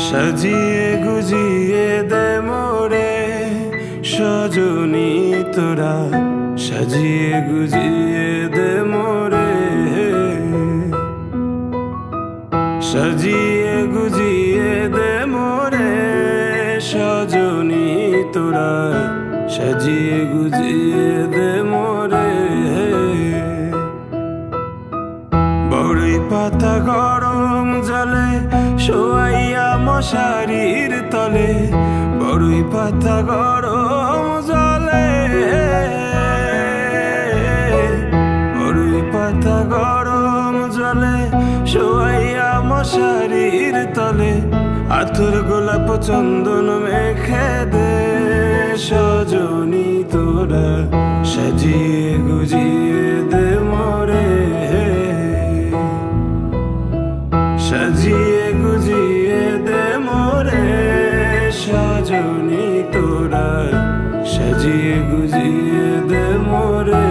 সাজিয়ে গুজিয়ে দে মোরে সজনী তোরা, সাজিয়ে গুজিয়ে দে মোরে, সাজিয়ে গুজিয়ে দে মোরে সজনী তোরা, সাজিয়ে গুজিয়ে দে মোরে। বড়ই পাতা গরম জলে শোয়াইয়া মশারির তলে, বড়ই পাতা গরম জলে, বড়ই পাতা গরম জলে শোয়াইয়া মশারির তলে, আতর গোলাপ চন্দন মেখে দে সজনী তোরা, সাজিয়ে গুজিয়ে দে মোরে, সাজিয়ে গুজিয়ে দে মোরে সজনী তোরা, সাজিয়ে গুজিয়ে দে মোরে।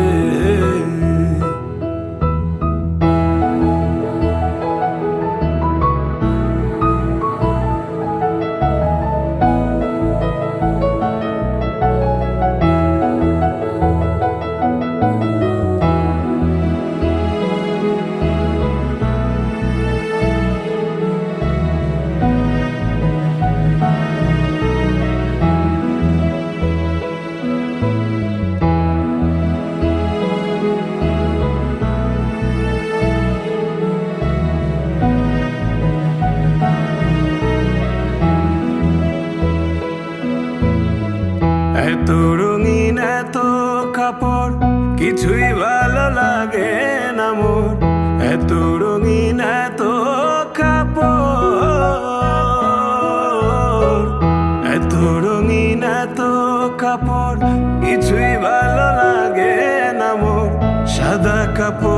এত রঙিন এত কাপড় কিছুই ভালো লাগে না মোর, এত রঙিন এত কাপড়, এত রঙিন এত কাপড় কিছুই ভালো লাগে না মোর, সাদা কাপড়